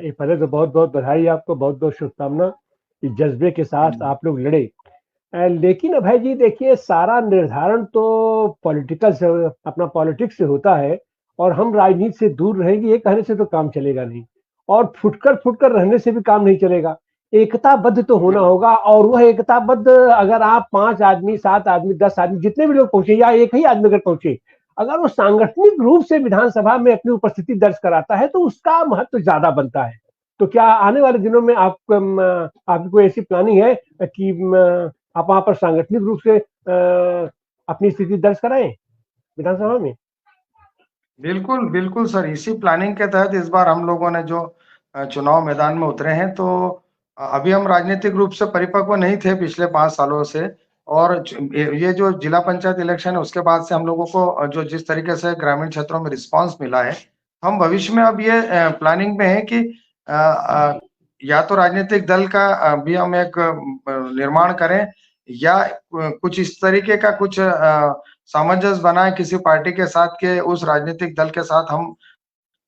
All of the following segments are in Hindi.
पहले तो बहुत बहुत बधाई आपको, बहुत बहुत शुभकामना। इस जज्बे के साथ आप लोग लड़े। लेकिन अभय जी देखिए, सारा निर्धारण तो पॉलिटिकल से, अपना पॉलिटिक्स से होता है, और हम राजनीति से दूर रहेंगे ये कहने से तो काम चलेगा नहीं, और फुटकर फुटकर रहने से भी काम नहीं चलेगा। एकताबद्ध तो होना होगा, और वह एकताबद्ध अगर आप 5 आदमी, 7 आदमी, 10 आदमी, जितने भी लोग पहुंचे, या एक ही आदमी अगर पहुंचे, अगर वो सांगठनिक रूप से विधानसभा में अपनी उपस्थिति दर्ज कराता है तो उसका महत्व ज्यादा बनता है। तो क्या आने वाले दिनों में आपकी कोई ऐसी प्लानिंग है कि आप वहां पर सांगठनिक रूप से अपनी स्थिति दर्ज कराएं विधानसभा में? बिल्कुल बिल्कुल सर, इसी प्लानिंग के तहत इस बार हम लोगों ने जो चुनाव मैदान में उतरे हैं, तो अभी हम राजनीतिक रूप से परिपक्व नहीं थे पिछले 5 सालों से। और ये जो जिला पंचायत इलेक्शन है उसके बाद से हम लोगों को जो जिस तरीके से ग्रामीण क्षेत्रों में रिस्पांस मिला है, हम भविष्य में अब ये प्लानिंग में है कि या तो राजनीतिक दल का भी हम एक निर्माण करें, या कुछ इस तरीके का कुछ सामंजस्य बनाए किसी पार्टी के साथ के उस राजनीतिक दल के साथ हम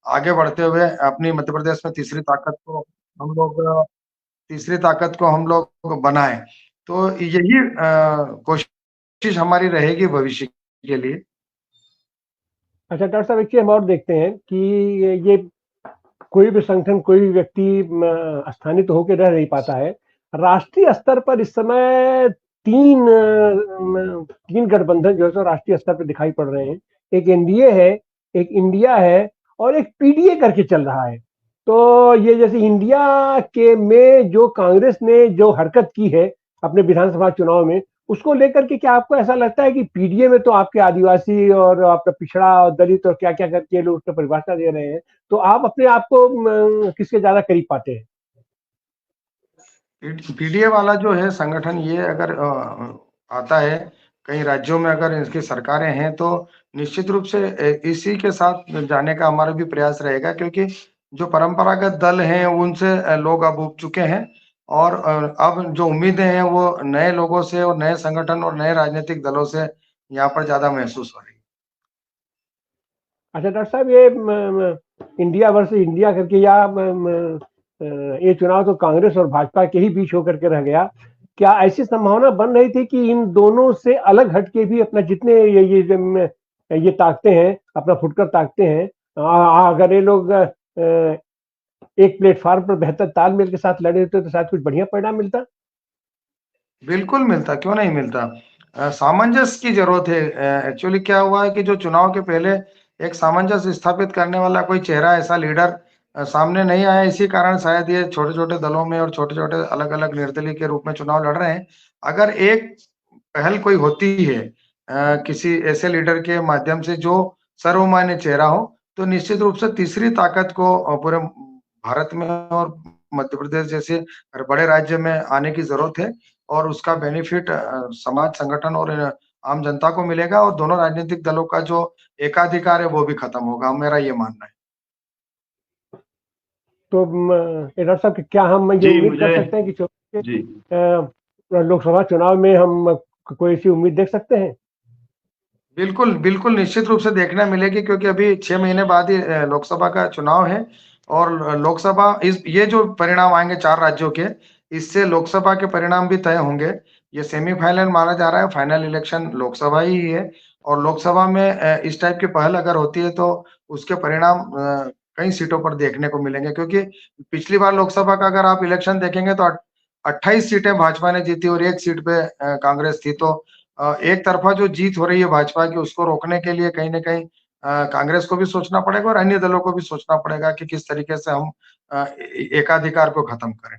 आगे बढ़ते हुए अपनी मध्य प्रदेश में हम लोग हम लोग बनाए। तो यही कोशिश हमारी रहेगी भविष्य के लिए। अच्छा डॉक्टर साहब, एक चीज हम और देखते हैं कि ये कोई भी संगठन, कोई भी व्यक्ति स्थानीय तो होकर रह नहीं पाता है। राष्ट्रीय स्तर पर इस समय तीन गठबंधन जो है सो राष्ट्रीय स्तर पर दिखाई पड़ रहे हैं। एक एनडीए है, एक इंडिया है, और एक पीडीए करके चल रहा है। तो ये जैसे इंडिया के में जो कांग्रेस ने जो हरकत की है अपने विधानसभा चुनाव में, उसको लेकर के क्या आपको ऐसा लगता है कि पीडीए में तो आपके आदिवासी और आपका पिछड़ा और दलित और क्या क्या करके लोग उसको परिभाषा दे रहे हैं, तो आप अपने आप को किसके ज्यादा करीब पाते हैं? पीडीए वाला जो है संगठन, ये अगर आता है कई राज्यों में, अगर इसकी सरकारें हैं, तो निश्चित रूप से इसी के साथ जाने का हमारा भी प्रयास रहेगा, क्योंकि जो परंपरागत दल हैं उनसे लोग अब उब चुके हैं। और अब जो उम्मीदें हैं वो नए लोगों से और नए संगठन और नए राजनीतिक दलों से यहाँ पर ज्यादा महसूस हो रही है। अच्छा डॉक्टर साहब, ये इंडिया वर्सेस इंडिया करके, या ये चुनाव तो कांग्रेस और भाजपा के ही बीच होकर के रह गया। क्या ऐसी संभावना बन रही थी कि इन दोनों से अलग हटके भी अपना जितने ये ताकते हैं, अपना फुटकर ताकते हैं, अगर ये लोग एक प्लेटफॉर्म पर बेहतर तालमेल के साथ लड़े होते तो शायद कुछ बढ़िया परिणाम मिलता? बिल्कुल मिलता, क्यों नहीं मिलता। सामंजस्य की जरूरत है। एक्चुअली क्या हुआ है कि जो चुनाव के पहले एक सामंजस्य स्थापित करने वाला कोई चेहरा, ऐसा लीडर सामने नहीं आया। इसी कारण शायद ये छोटे छोटे दलों में और छोटे छोटे अलग अलग निर्दलीय के रूप में चुनाव लड़ रहे हैं। अगर एक पहल कोई होती है किसी ऐसे लीडर के माध्यम से जो सर्वमान्य चेहरा हो, तो निश्चित रूप से तीसरी ताकत को पूरे भारत में और मध्य प्रदेश जैसे बड़े राज्य में आने की जरूरत है। और उसका बेनिफिट समाज, संगठन और आम जनता को मिलेगा, और दोनों राजनीतिक दलों का जो एकाधिकार है वो भी खत्म होगा, मेरा ये मानना है। तो डॉक्टर साहब, क्या हम ये जी उम्मीद कर मुझे सकते हैं कि जी लोकसभा चुनाव में हम कोई ऐसी उम्मीद देख सकते हैं? बिल्कुल बिल्कुल, निश्चित रूप से देखने मिलेगी, क्योंकि अभी 6 महीने बाद ही लोकसभा का चुनाव है। और लोकसभा, इस ये जो परिणाम आएंगे 4 राज्यों के, इससे लोकसभा के परिणाम भी तय होंगे। ये सेमीफाइनल माना जा रहा है, फाइनल इलेक्शन लोकसभा ही है। और लोकसभा में इस टाइप की पहल अगर होती है तो उसके परिणाम कई सीटों पर देखने को मिलेंगे, क्योंकि पिछली बार लोकसभा का अगर आप इलेक्शन देखेंगे तो 28 सीटें भाजपा ने जीती और 1 सीट पे कांग्रेस थी। तो एक तरफा जो जीत हो रही है भाजपा की, उसको रोकने के लिए कहीं न कहीं कांग्रेस को भी सोचना पड़ेगा और अन्य दलों को भी सोचना पड़ेगा कि किस तरीके से हम एकाधिकार को खत्म करें।